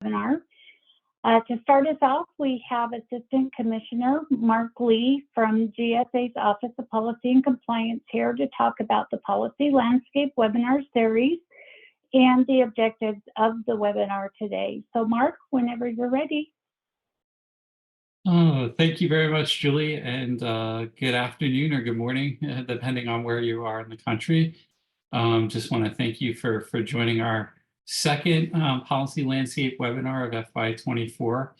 webinar. To start us off, we have Assistant Commissioner Mark Lee from GSA's Office of Policy and Compliance here to talk about the Policy Landscape webinar series and the objectives of the webinar today. So Mark, whenever you're ready. Oh, thank you very much, Julie, and good afternoon or good morning, depending on where you are in the country. Just want to thank you for joining our second Policy Landscape webinar of FY24.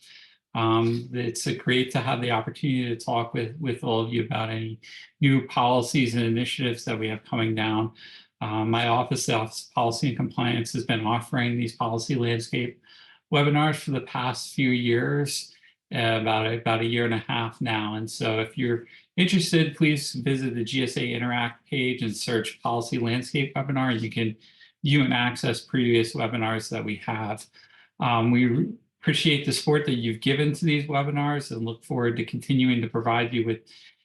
It's great to have the opportunity to talk with all of you about any new policies and initiatives that we have coming down. My Office of Policy and Compliance has been offering these Policy Landscape webinars for the past few years. About a year and a half now. And so if you're interested, please visit the GSA Interact page and search Policy Landscape Webinar. You can view and access previous webinars that we have. We appreciate the support that you've given to these webinars and look forward to continuing to provide you with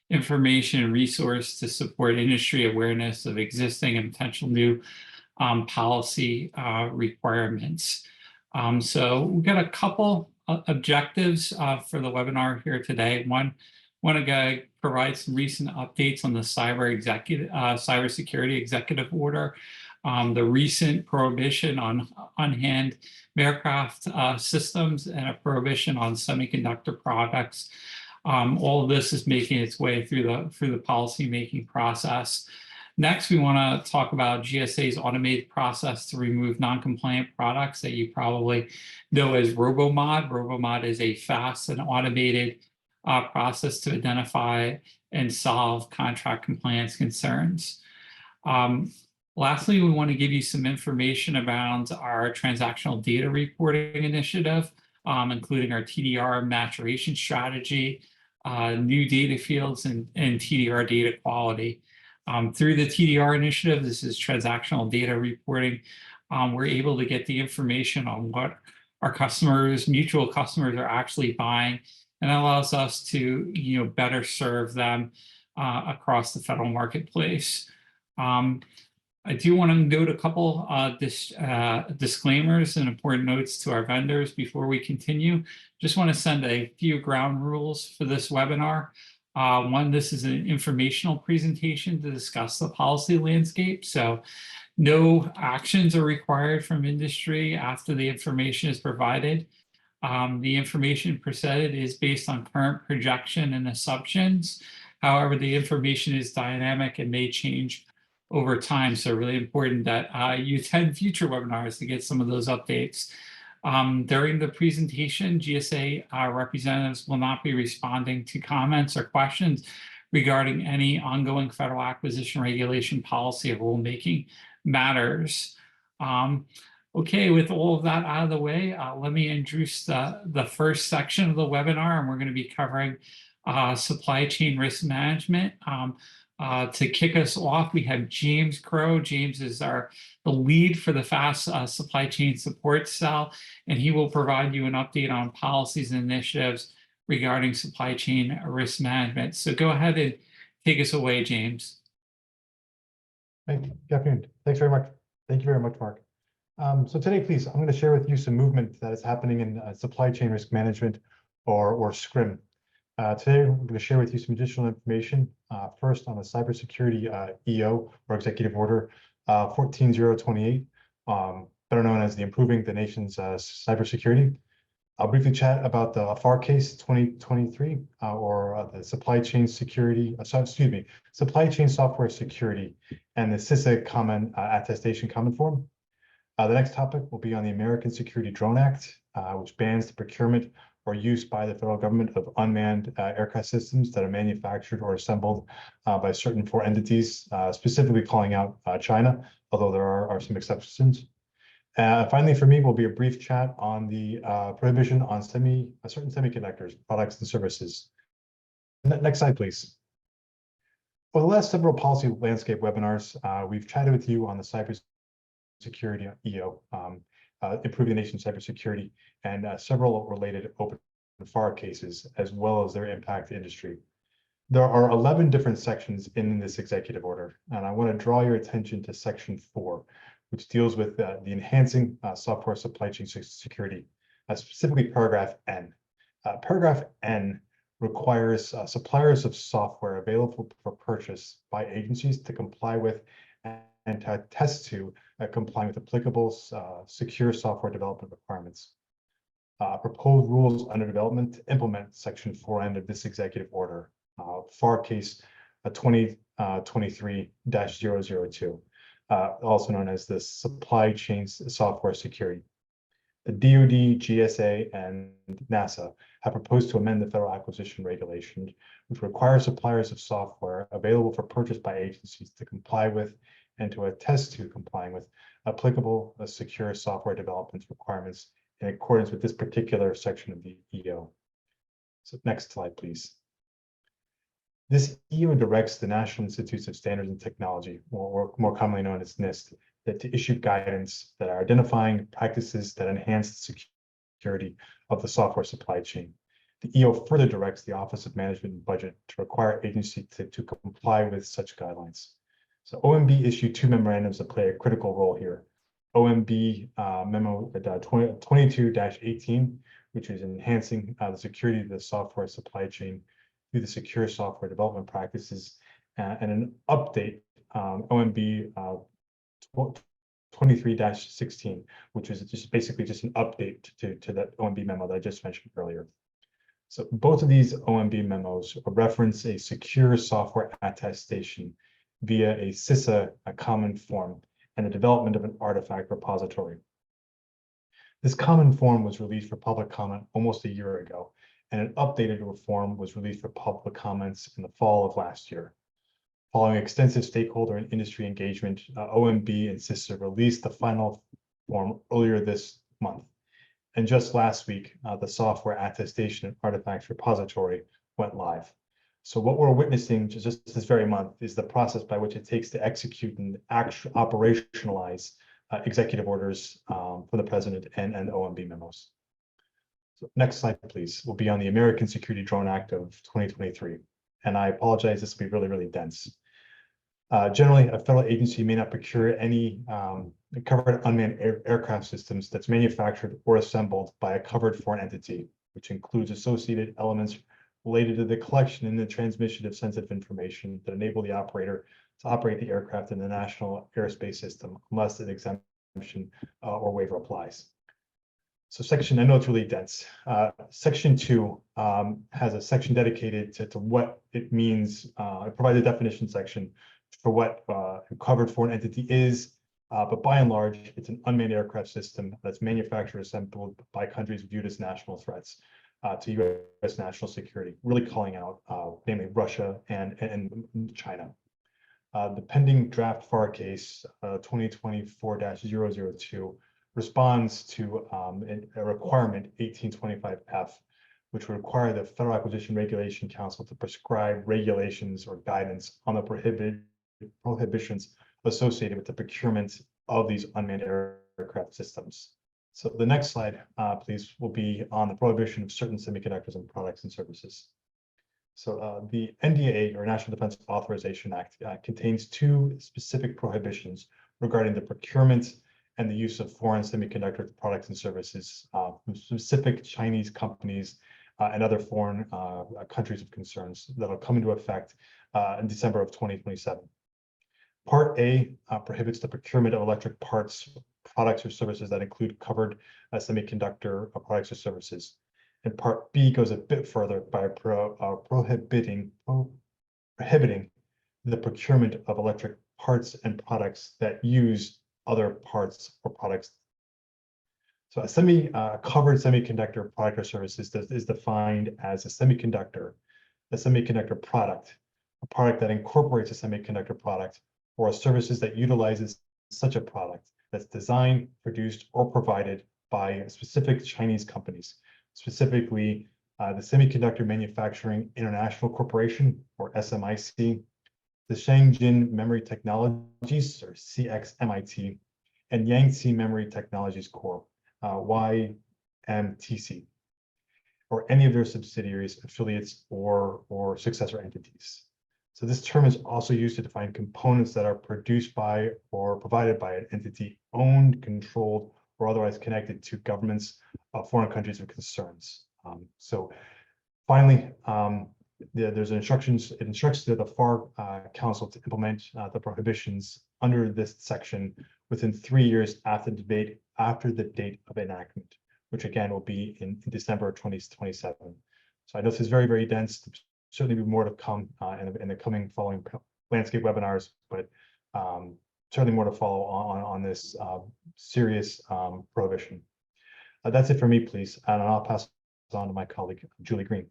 information and resource to support industry awareness of existing and potential new policy requirements. So we've got a couple objectives for the webinar here today. One, want to provide some recent updates on the cybersecurity executive order, the recent prohibition on unmanned aircraft systems, and a prohibition on semiconductor products. All of this is making its way through the policy-making process. Next, we want to talk about GSA's automated process to remove non-compliant products that you probably know as RoboMod. RoboMod is a fast and automated process to identify and solve contract compliance concerns. Lastly, we want to give you some information around our transactional data reporting initiative, including our TDR maturation strategy, new data fields, and TDR data quality. Through the TDR initiative, this is transactional data reporting, we're able to get the information on what our customers, mutual customers, are actually buying, and that allows us to better serve them across the federal marketplace. I do want to note a couple disclaimers and important notes to our vendors before we continue. Just want to send a few ground rules for this webinar. One, this is an informational presentation to discuss the policy landscape, so no actions are required from industry after the information is provided. The information presented is based on current projection and assumptions. However, the information is dynamic and may change over time, so really important that you attend future webinars to get some of those updates. During the presentation, GSA representatives will not be responding to comments or questions regarding any ongoing federal acquisition regulation policy or rulemaking matters. Okay, with all of that out of the way, let me introduce the first section of the webinar, and we're going to be covering supply chain risk management. To kick us off, we have James Crow. James is the lead for the FAST Supply Chain Support Cell, and he will provide you an update on policies and initiatives regarding supply chain risk management. So go ahead and take us away, James. Good afternoon. Thanks very much. Thank you very much, Mark. So today, please, I'm going to share with you some movement that is happening in supply chain risk management, or SCRIM. Today, we're going to share with you some additional information. First, on the cybersecurity EO, or Executive Order 14028, better known as the Improving the Nation's Cybersecurity. I'll briefly chat about the FAR case 2023, or the supply chain security. Supply chain software security, and the CISA common attestation common form. The next topic will be on the American Security Drone Act, which bans the procurement or use by the federal government of unmanned aircraft systems that are manufactured or assembled by certain foreign entities, specifically calling out China, although there are some exceptions. Finally, for me, will be a brief chat on the prohibition on certain semiconductors, products, and services. Next slide, please. For the last several policy landscape webinars, we've chatted with you on the cybersecurity EO, improving the nation's cybersecurity, and several related open FAR cases, as well as their impact to industry. There are 11 different sections in this executive order, and I want to draw your attention to Section 4, which deals with the enhancing software supply chain security. specifically paragraph N. Paragraph N requires suppliers of software available for purchase by agencies to comply with and to attest to complying with applicable secure software development requirements. Proposed rules under development to implement Section 4N of this executive order, FAR case 2023-002, also known as the supply chain software security. The DoD, GSA, and NASA have proposed to amend the Federal Acquisition Regulation, which requires suppliers of software available for purchase by agencies to comply with and to attest to complying with applicable secure software development requirements in accordance with this particular section of the EO. So next slide, please. This EO directs the National Institutes of Standards and Technology, or more commonly known as NIST, to issue guidance that are identifying practices that enhance the security of the software supply chain. The EO further directs the Office of Management and Budget to require agencies to comply with such guidelines. So OMB issued 2 memorandums that play a critical role here. OMB memo 22-18, which is enhancing the security of the software supply chain through the secure software development practices, and an update, OMB 23-16, which is just basically just an update to that OMB memo that I just mentioned earlier. So both of these OMB memos reference a secure software attestation via a CISA, a common form, and the development of an artifact repository. This common form was released for public comment almost a year ago, and an updated form was released for public comments in the fall of last year. Following extensive stakeholder and industry engagement, OMB and CISA released the final form earlier this month. And just last week, the software attestation and artifacts repository went live. So what we're witnessing just this very month is the process by which it takes to execute and operationalize executive orders for the president and OMB memos. So next slide, please. We'll be on the American Security Drone Act of 2023. And I apologize, this will be really, really dense. Generally, a federal agency may not procure any covered unmanned aircraft systems that's manufactured or assembled by a covered foreign entity, which includes associated elements related to the collection and the transmission of sensitive information that enable the operator to operate the aircraft in the national airspace system, unless an exemption or waiver applies. So section, I know it's really dense. Section 2 has a section dedicated to what it means. It provides a definition section for what a covered foreign entity is, but by and large, it's an unmanned aircraft system that's manufactured or assembled by countries viewed as national threats to U.S. national security, really calling out namely Russia and China. The pending draft FAR case 2024-002 responds to a requirement 1825F, which would require the Federal Acquisition Regulation Council to prescribe regulations or guidance on the prohibitions associated with the procurement of these unmanned aircraft systems. So the next slide, please, will be on the prohibition of certain semiconductors and products and services. So the NDAA, or National Defense Authorization Act, contains 2 specific prohibitions regarding the procurement and the use of foreign semiconductor products and services from specific Chinese companies and other foreign countries of concerns that will come into effect in December of 2027. Part A prohibits the procurement of electric parts, products, or services that include covered semiconductor products or services. And Part B goes a bit further by prohibiting the procurement of electric parts and products that use other parts or products. So a covered semiconductor product or services is defined as a semiconductor product, a product that incorporates a semiconductor product, or services that utilizes such a product that's designed, produced, or provided by specific Chinese companies, specifically the Semiconductor Manufacturing International Corporation, or SMIC, the Shenzhen Memory Technologies, or CXMIT, and Yangtze Memory Technologies Corp, YMTC, or any of their subsidiaries, affiliates, or successor entities. So this term is also used to define components that are produced by or provided by an entity owned, controlled, or otherwise connected to governments of foreign countries of concerns. So finally, there's it instructs the FAR Council to implement the prohibitions under this section within 3 years after the date of enactment, which again will be in December 2027. So I know this is very, very dense. There's certainly be more to come in the following landscape webinars, but certainly more to follow on this serious prohibition. That's it for me, please, and I'll pass it on to my colleague, Julie Green.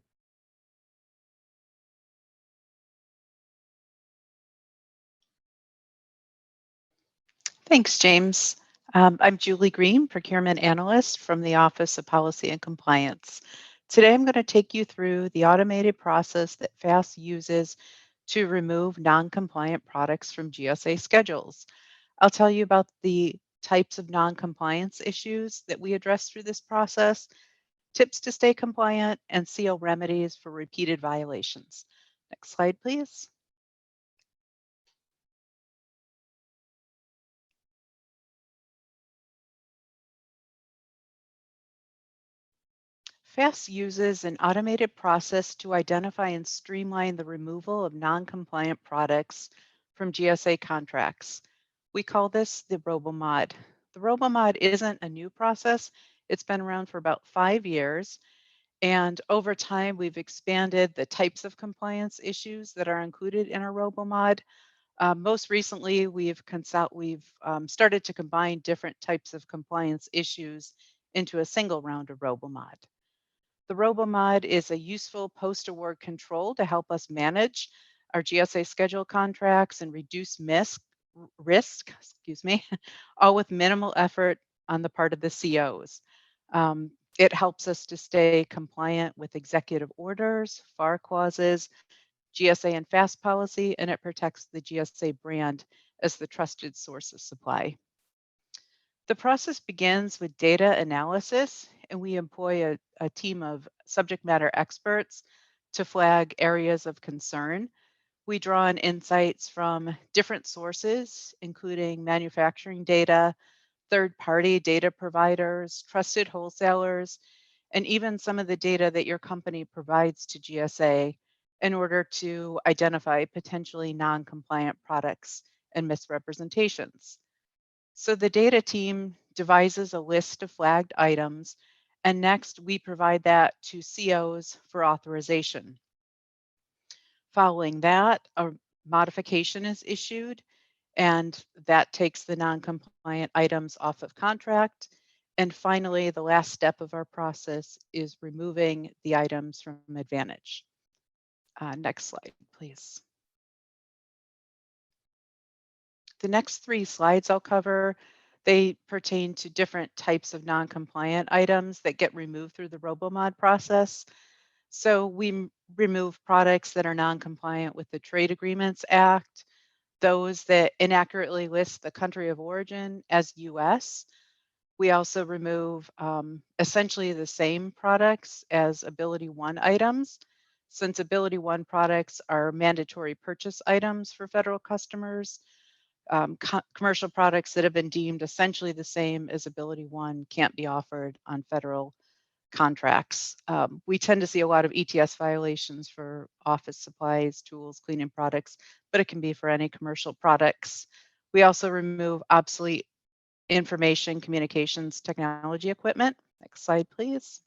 Thanks, James. I'm Julie Green, Procurement Analyst from the Office of Policy and Compliance. Today, I'm going to take you through the automated process that FAST uses to remove non-compliant products from GSA schedules. I'll tell you about the types of non-compliance issues that we address through this process, tips to stay compliant, and CO remedies for repeated violations. Next slide, please. FAST uses an automated process to identify and streamline the removal of non-compliant products from GSA contracts. We call this the RoboMod. The RoboMod isn't a new process. It's been around for about 5 years. And over time, we've expanded the types of compliance issues that are included in our RoboMod. Most recently, we've started to combine different types of compliance issues into a single round of RoboMod. The RoboMod is a useful post-award control to help us manage our GSA schedule contracts and reduce risk, all with minimal effort on the part of the COs. It helps us to stay compliant with executive orders, FAR clauses, GSA and FAST policy, and it protects the GSA brand as the trusted source of supply. The process begins with data analysis, and we employ a team of subject matter experts to flag areas of concern. We draw on insights from different sources, including manufacturing data, third-party data providers, trusted wholesalers, and even some of the data that your company provides to GSA in order to identify potentially non-compliant products and misrepresentations. So the data team devises a list of flagged items, and next we provide that to COs for authorization. Following that, a modification is issued, and that takes the non-compliant items off of contract. And finally, the last step of our process is removing the items from Advantage. Next slide, please. The next 3 slides I'll cover, they pertain to different types of non-compliant items that get removed through the RoboMod process. So we remove products that are non-compliant with the Trade Agreements Act, those that inaccurately list the country of origin as US. We also remove essentially the same products as Ability 1 items, since Ability 1 products are mandatory purchase items for federal customers. Commercial products that have been deemed essentially the same as Ability 1 can't be offered on federal contracts. We tend to see a lot of ETS violations for office supplies, tools, cleaning products, but it can be for any commercial products. We also remove obsolete information communications technology equipment. Next slide, please.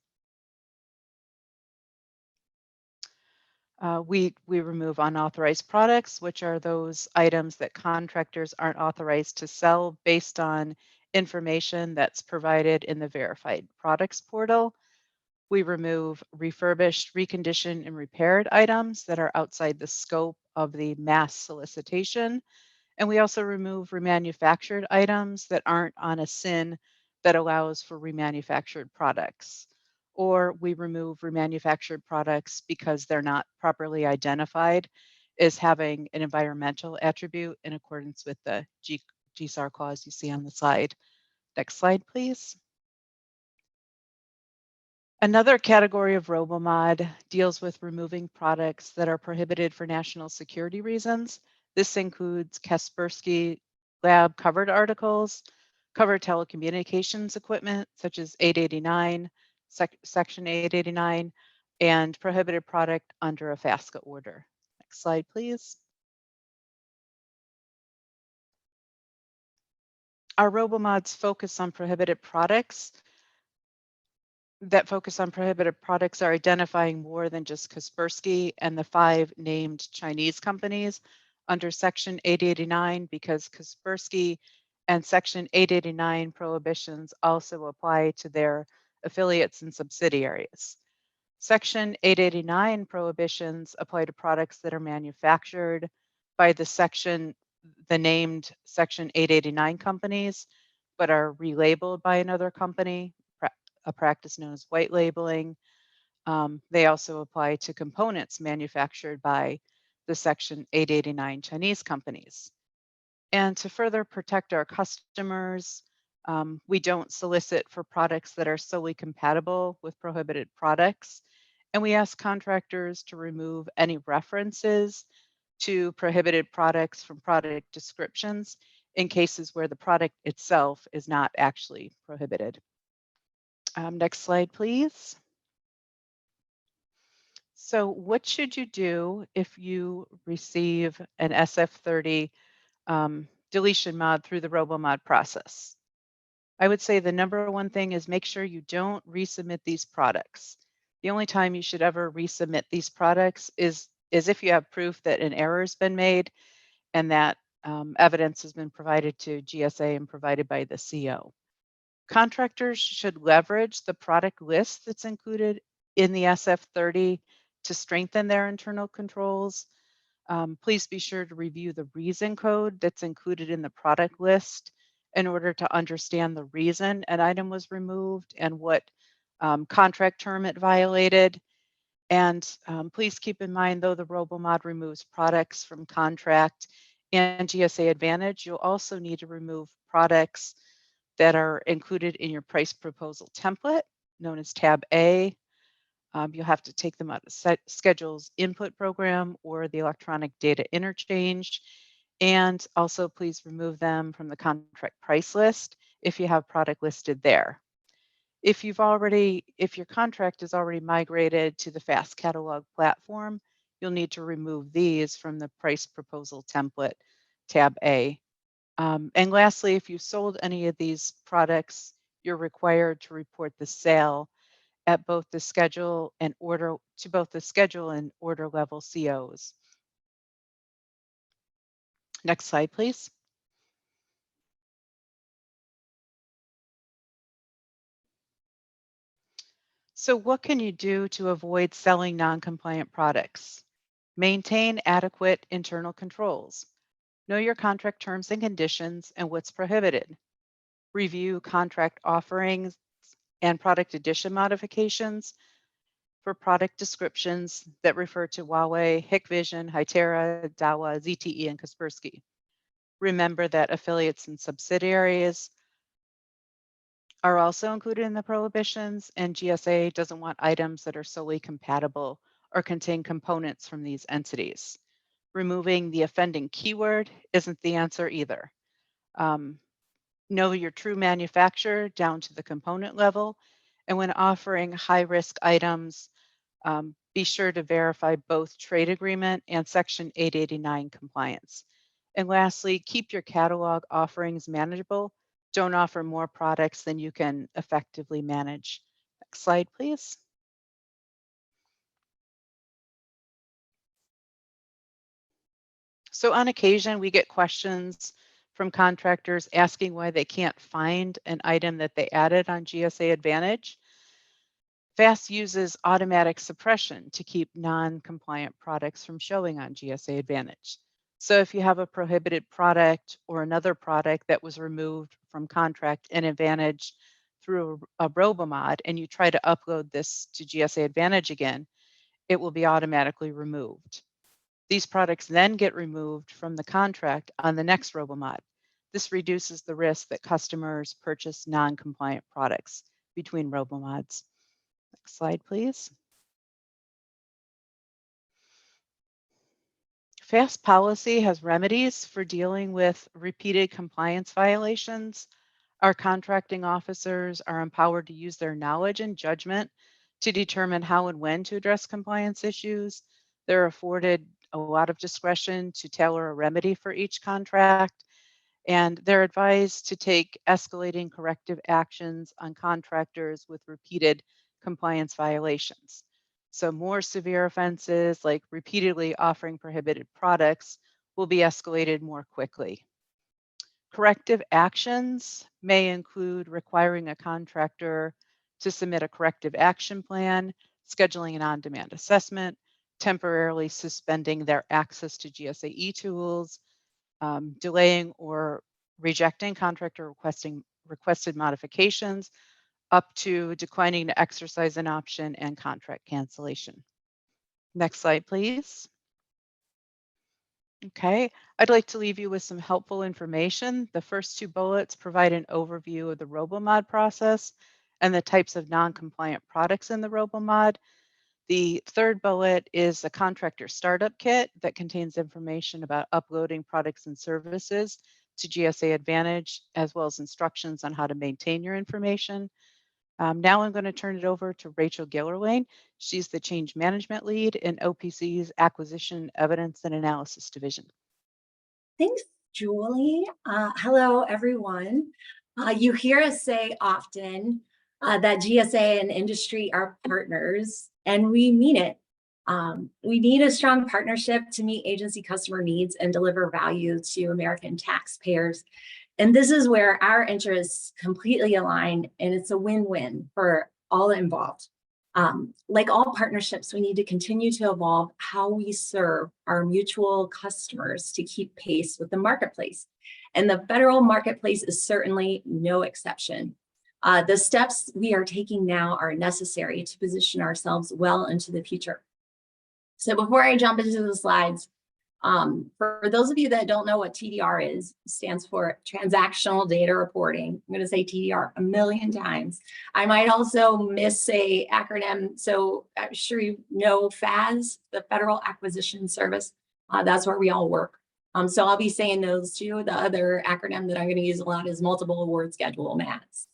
We remove unauthorized products, which are those items that contractors aren't authorized to sell based on information that's provided in the verified products portal. We remove refurbished, reconditioned, and repaired items that are outside the scope of the mass solicitation. And we also remove remanufactured items that aren't on a SIN that allows for remanufactured products. Or we remove remanufactured products because they're not properly identified as having an environmental attribute in accordance with the GSAR clause you see on the slide. Next slide, please. Another category of RoboMod deals with removing products that are prohibited for national security reasons. This includes Kaspersky lab covered articles, cover telecommunications equipment such as 889, Section 889, and prohibited product under a FASCA order. Next slide, please. Our RoboMods focus on prohibited products. That focus on prohibited products are identifying more than just Kaspersky and the 5 named Chinese companies under Section 889, because Kaspersky and Section 889 prohibitions also apply to their affiliates and subsidiaries. Section 889 prohibitions apply to products that are manufactured by the named Section 889 companies, but are relabeled by another company, a practice known as white labeling. They also apply to components manufactured by the Section 889 Chinese companies. And to further protect our customers, we don't solicit for products that are solely compatible with prohibited products. And we ask contractors to remove any references to prohibited products from product descriptions in cases where the product itself is not actually prohibited. Next slide, please. So what should you do if you receive an SF30 deletion mod through the RoboMod process? I would say the number one thing is make sure you don't resubmit these products. The only time you should ever resubmit these products is if you have proof that an error has been made and that evidence has been provided to GSA and provided by the CO. Contractors should leverage the product list that's included in the SF30 to strengthen their internal controls. Please be sure to review the reason code that's included in the product list in order to understand the reason an item was removed and what contract term it violated. And please keep in mind, though the RoboMod removes products from contract and GSA Advantage, you'll also need to remove products that are included in your price proposal template, known as Tab A. You'll have to take them out of Schedules Input Program or the Electronic Data Interchange. And also please remove them from the contract price list if you have product listed there. If your contract is already migrated to the FAST Catalog platform, you'll need to remove these from the Price Proposal Template, Tab A. And lastly, if you sold any of these products, you're required to report the sale at both the schedule and order level COs. Next slide, please. So what can you do to avoid selling non-compliant products? Maintain adequate internal controls. Know your contract terms and conditions and what's prohibited. Review contract offerings and product addition modifications for product descriptions that refer to Huawei, Hikvision, Hytera, Dahua, ZTE, and Kaspersky. Remember that affiliates and subsidiaries are also included in the prohibitions, and GSA doesn't want items that are solely compatible or contain components from these entities. Removing the offending keyword isn't the answer either. Know your true manufacturer down to the component level, and when offering high-risk items, be sure to verify both trade agreement and Section 889 compliance. And lastly, keep your catalog offerings manageable. Don't offer more products than you can effectively manage. Next slide, please. So on occasion, we get questions from contractors asking why they can't find an item that they added on GSA Advantage. FAST uses automatic suppression to keep non-compliant products from showing on GSA Advantage. So if you have a prohibited product or another product that was removed from contract and Advantage through a RoboMod and you try to upload this to GSA Advantage again, it will be automatically removed. These products then get removed from the contract on the next RoboMod. This reduces the risk that customers purchase non-compliant products between RoboMods. Next slide, please. FAST policy has remedies for dealing with repeated compliance violations. Our contracting officers are empowered to use their knowledge and judgment to determine how and when to address compliance issues. They're afforded a lot of discretion to tailor a remedy for each contract, and they're advised to take escalating corrective actions on contractors with repeated compliance violations. So more severe offenses like repeatedly offering prohibited products will be escalated more quickly. Corrective actions may include requiring a contractor to submit a corrective action plan, scheduling an on-demand assessment, temporarily suspending their access to GSA tools, delaying or rejecting contractor requested modifications, up to declining to exercise an option and contract cancellation. Next slide, please. Okay, I'd like to leave you with some helpful information. The first two bullets provide an overview of the RoboMod process and the types of non-compliant products in the RoboMod. The third bullet is a contractor startup kit that contains information about uploading products and services to GSA Advantage, as well as instructions on how to maintain your information. Now I'm going to turn it over to Rachel Gillerlane. She's the change management lead in OPC's Acquisition, Evidence, and Analysis Division. Thanks, Julie. Hello, everyone. You hear us say often that GSA and industry are partners, and we mean it. We need a strong partnership to meet agency customer needs and deliver value to American taxpayers. And this is where our interests completely align, and it's a win-win for all involved. Like all partnerships, we need to continue to evolve how we serve our mutual customers to keep pace with the marketplace. And the federal marketplace is certainly no exception. The steps we are taking now are necessary to position ourselves well into the future. So before I jump into the slides, for those of you that don't know what TDR is, it stands for Transactional Data Reporting. I'm going to say TDR a million times. I might also miss a acronym. So I'm sure you know FAS, the Federal Acquisition Service. That's where we all work. So I'll be saying those two. The other acronym that I'm going to use a lot is Multiple Award Schedule, MATS.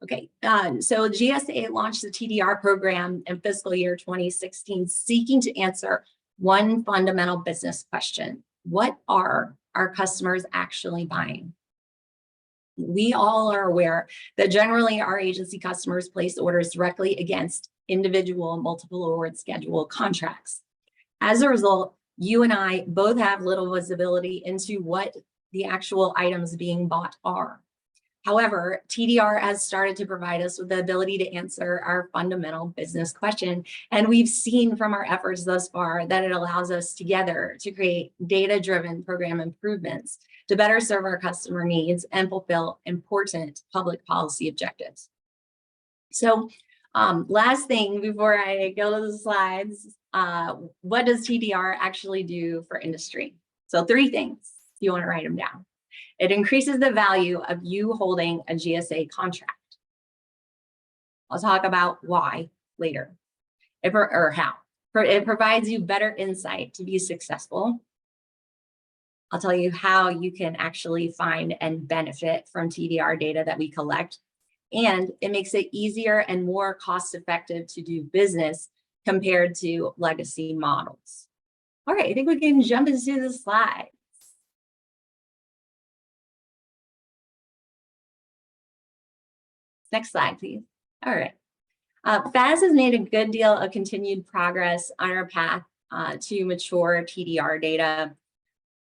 Okay, so GSA launched the TDR program in fiscal year 2016, seeking to answer one fundamental business question: what are our customers actually buying? We all are aware that generally our agency customers place orders directly against individual multiple award schedule contracts. As a result, you and I both have little visibility into what the actual items being bought are. However, TDR has started to provide us with the ability to answer our fundamental business question. And we've seen from our efforts thus far that it allows us together to create data-driven program improvements to better serve our customer needs and fulfill important public policy objectives. So last thing before I go to the slides, what does TDR actually do for industry? So 3 things, if you want to write them down. It increases the value of you holding a GSA contract. I'll talk about why later, or how. It provides you better insight to be successful. I'll tell you how you can actually find and benefit from TDR data that we collect. And it makes it easier and more cost-effective to do business compared to legacy models. All right, I think we can jump into the slide. Next slide, please. All right. FAS has made a good deal of continued progress on our path to mature TDR data.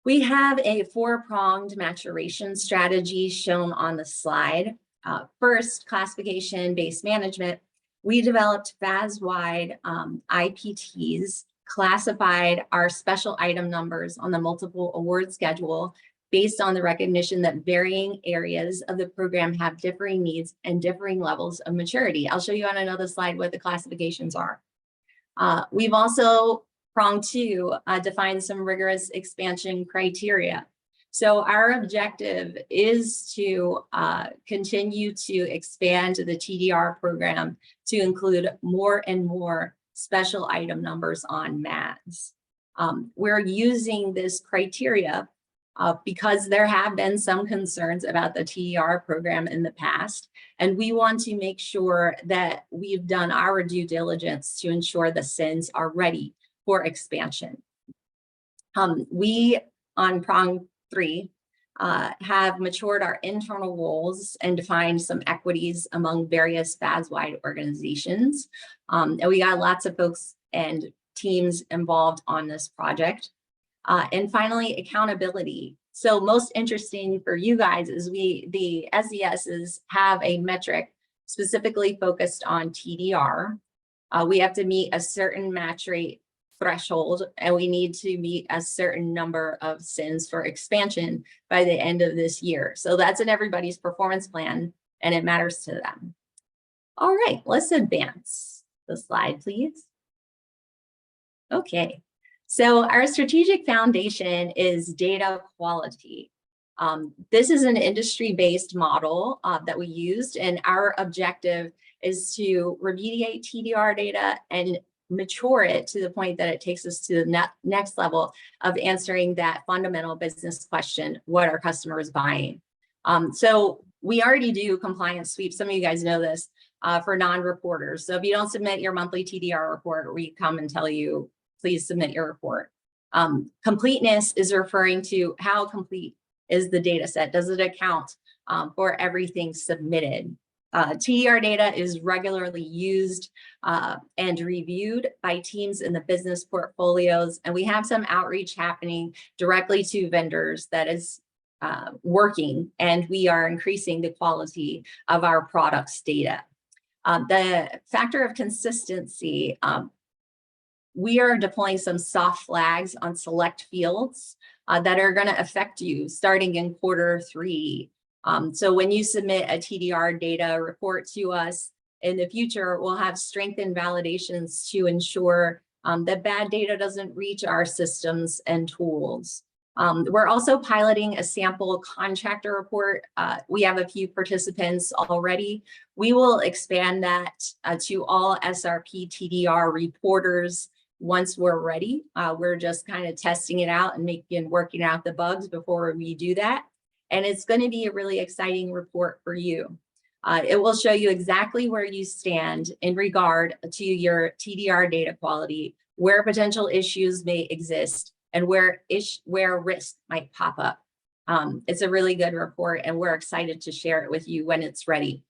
We have a 4-pronged maturation strategy shown on the slide. First, classification-based management. We developed FAS-wide IPTs, classified our special item numbers on the multiple award schedule based on the recognition that varying areas of the program have differing needs and differing levels of maturity. I'll show you on another slide what the classifications are. We've also, prong 2, defined some rigorous expansion criteria. So our objective is to continue to expand the TDR program to include more and more special item numbers on MADs. We're using this criteria because there have been some concerns about the TDR program in the past. And we want to make sure that we've done our due diligence to ensure the SINs are ready for expansion. We, on prong 3, have matured our internal goals and defined some equities among various FAS-wide organizations. And we got lots of folks and teams involved on this project. And finally, accountability. So most interesting for you guys is the SESs have a metric specifically focused on TDR. We have to meet a certain match rate threshold, and we need to meet a certain number of SINs for expansion by the end of this year. So that's in everybody's performance plan, and it matters to them. All right, let's advance the slide, please. Okay, so our strategic foundation is data quality. This is an industry-based model that we used, and our objective is to remediate TDR data and mature it to the point that it takes us to the next level of answering that fundamental business question: what are customers buying? So we already do compliance sweeps. Some of you guys know this for non-reporters. So if you don't submit your monthly TDR report, we come and tell you, please submit your report. Completeness is referring to how complete is the data set. Does it account for everything submitted? TDR data is regularly used and reviewed by teams in the business portfolios, and we have some outreach happening directly to vendors that is working, and we are increasing the quality of our products data. The factor of consistency, we are deploying some soft flags on select fields that are going to affect you starting in Q3. So when you submit a TDR data report to us in the future, we'll have strengthened validations to ensure that bad data doesn't reach our systems and tools. We're also piloting a sample contractor report. We have a few participants already. We will expand that to all SRP TDR reporters once we're ready. We're just kind of testing it out and working out the bugs before we do that. And it's going to be a really exciting report for you. It will show you exactly where you stand in regard to your TDR data quality, where potential issues may exist, and where risk might pop up. It's a really good report, and we're excited to share it with you when it's ready.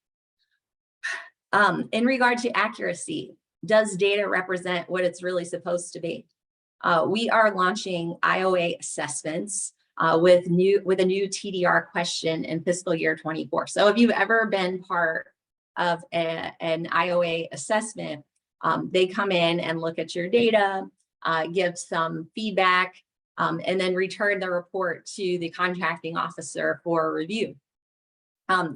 In regard to accuracy, does data represent what it's really supposed to be? We are launching IOA assessments with a new TDR question in fiscal year 24. So if you've ever been part of an IOA assessment, they come in and look at your data, give some feedback, and then return the report to the contracting officer for review.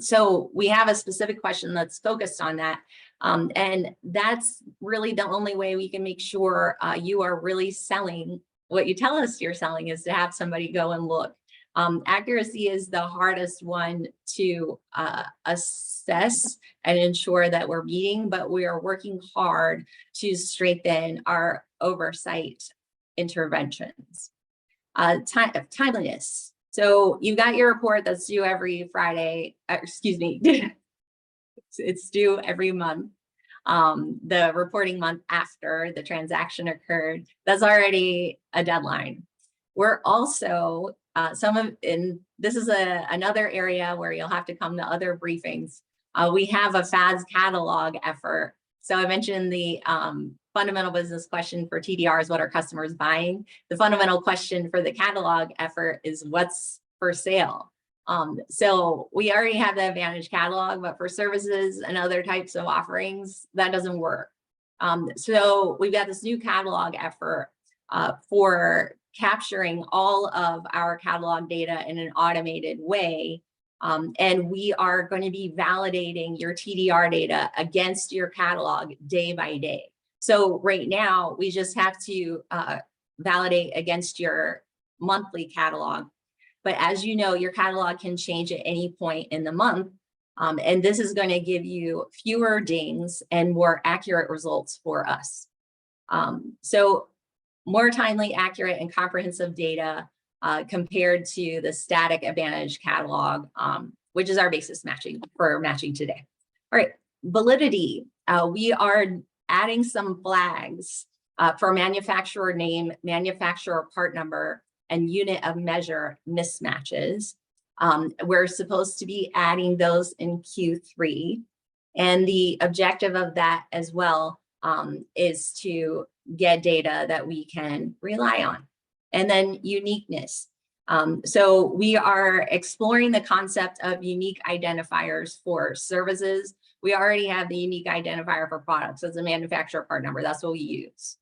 So we have a specific question that's focused on that. And that's really the only way we can make sure you are really selling what you tell us you're selling, is to have somebody go and look. Accuracy is the hardest one to assess and ensure that we're meeting, but we are working hard to strengthen our oversight interventions. Timeliness. So you got your report that's due every Friday, excuse me, it's due every month. The reporting month after the transaction occurred, that's already a deadline. We're also, this is another area where you'll have to come to other briefings. We have a FAS catalog effort. So I mentioned the fundamental business question for TDR is what are customers buying? The fundamental question for the catalog effort is what's for sale? So we already have the Advantage catalog, but for services and other types of offerings, that doesn't work. So we've got this new catalog effort for capturing all of our catalog data in an automated way. And we are going to be validating your TDR data against your catalog day by day. So right now, we just have to validate against your monthly catalog. But as you know, your catalog can change at any point in the month. And this is going to give you fewer dings and more accurate results for us. So more timely, accurate, and comprehensive data compared to the static advantage catalog, which is our basis matching for matching today. All right, validity. We are adding some flags for manufacturer name, manufacturer part number, and unit of measure mismatches. We're supposed to be adding those in Q3. And the objective of that as well is to get data that we can rely on. And then uniqueness. So we are exploring the concept of unique identifiers for services. We already have the unique identifier for products as a manufacturer part number. That's what we use.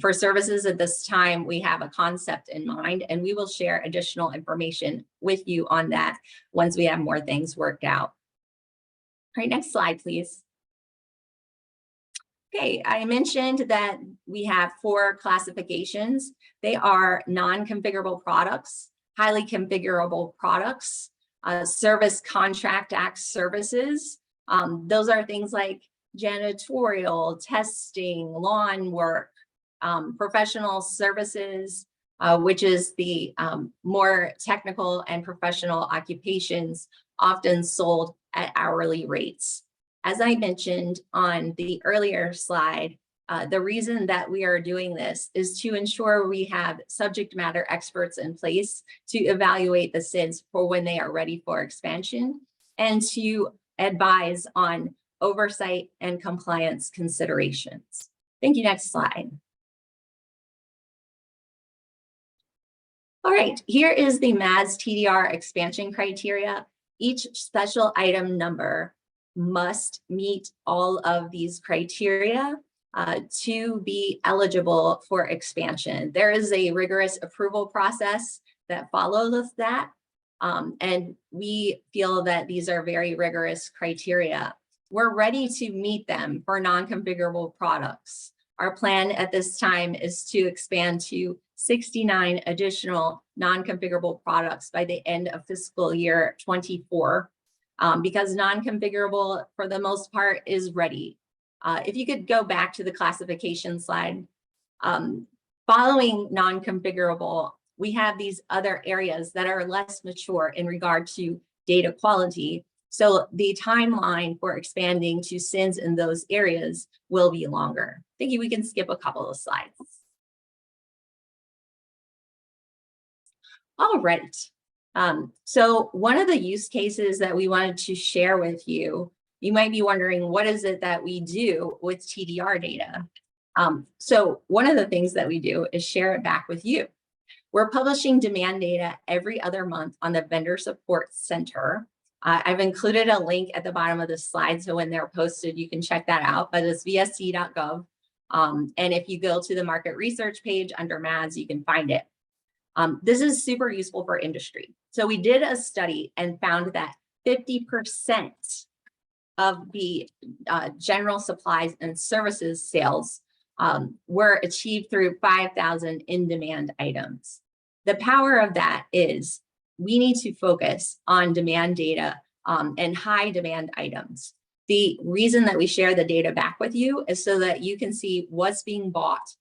For services at this time, we have a concept in mind, and we will share additional information with you on that once we have more things worked out. All right, next slide, please. Okay, I mentioned that we have 4 classifications. They are non-configurable products, highly configurable products, service contract act services. Those are things like janitorial, testing, lawn work, professional services, which is the more technical and professional occupations often sold at hourly rates. As I mentioned on the earlier slide, the reason that we are doing this is to ensure we have subject matter experts in place to evaluate the SIDS for when they are ready for expansion and to advise on oversight and compliance considerations. Thank you. Next slide. All right, here is the MAS TDR expansion criteria. Each special item number must meet all of these criteria to be eligible for expansion. There is a rigorous approval process that follows that, and we feel that these are very rigorous criteria. We're ready to meet them for non-configurable products. Our plan at this time is to expand to 69 additional non-configurable products by the end of fiscal year 24, because non-configurable for the most part is ready. If you could go back to the classification slide, following non-configurable, we have these other areas that are less mature in regard to data quality. So the timeline for expanding to SINs in those areas will be longer. Thank you. We can skip a couple of slides. All right. So one of the use cases that we wanted to share with you, you might be wondering, what is it that we do with TDR data? So one of the things that we do is share it back with you. We're publishing demand data every other month on the Vendor Support Center. I've included a link at the bottom of the slide, so when they're posted, you can check that out, but it's vsc.gov. And if you go to the market research page under MAS, you can find it. This is super useful for industry. So we did a study and found that 50% of the general supplies and services sales were achieved through 5,000 in-demand items. The power of that is we need to focus on demand data and high demand items. The reason that we share the data back with you is so that you can see what's being bought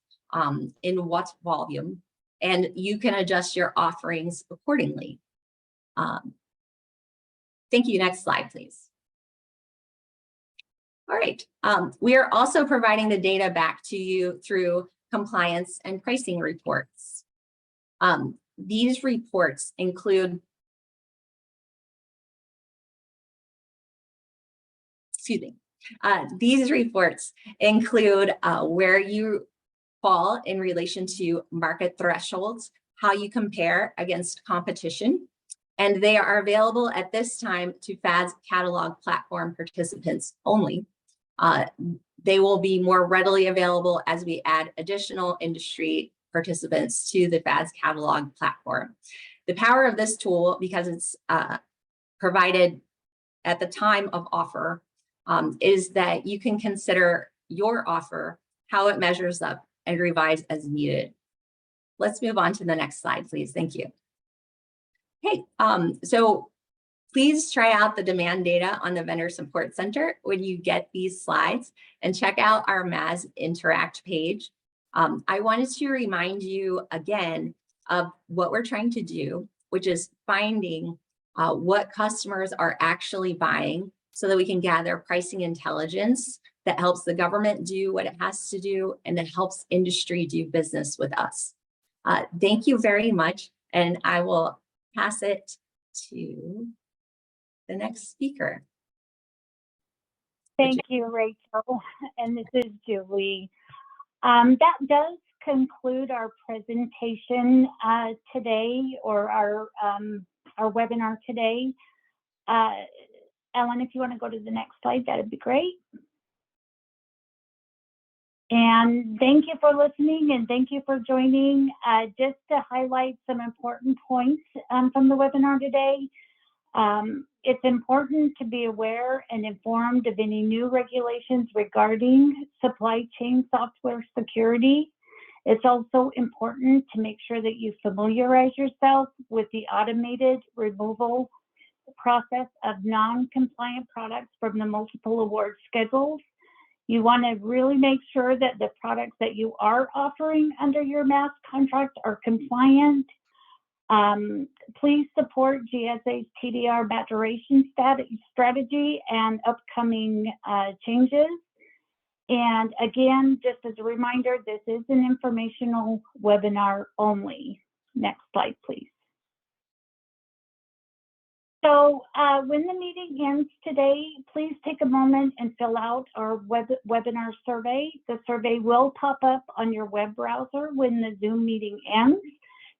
in what volume, and you can adjust your offerings accordingly. Thank you. Next slide, please. All right. We are also providing the data back to you through compliance and pricing reports. These reports include, these reports include where you fall in relation to market thresholds, how you compare against competition, and they are available at this time to FAD's catalog platform participants only. They will be more readily available as we add additional industry participants to the FAD's catalog platform. The power of this tool, because it's provided at the time of offer, is that you can consider your offer, how it measures up, and revise as needed. Let's move on to the next slide, please. Thank you. Okay, so please try out the demand data on the Vendor Support Center when you get these slides, and check out our MAS Interact page. I wanted to remind you again of what we're trying to do, which is finding what customers are actually buying so that we can gather pricing intelligence that helps the government do what it has to do and that helps industry do business with us. Thank you very much. And I will pass it to the next speaker. Thank you, Rachel. And this is Julie. That does conclude our presentation today, or our webinar today. Ellen, if you want to go to the next slide, that'd be great. And thank you for listening, and thank you for joining. Just to highlight some important points from the webinar today. It's important to be aware and informed of any new regulations regarding supply chain software security. It's also important to make sure that you familiarize yourself with the automated removal process of non-compliant products from the multiple award schedules. You want to really make sure that the products that you are offering under your MAS contract are compliant. Please support GSA's TDR maturation strategy and upcoming changes. And again, just as a reminder, this is an informational webinar only. Next slide, please. So when the meeting ends today, please take a moment and fill out our webinar survey. The survey will pop up on your web browser when the Zoom meeting ends.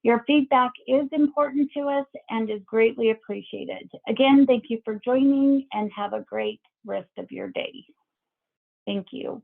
Your feedback is important to us and is greatly appreciated. Again, thank you for joining and have a great rest of your day. Thank you.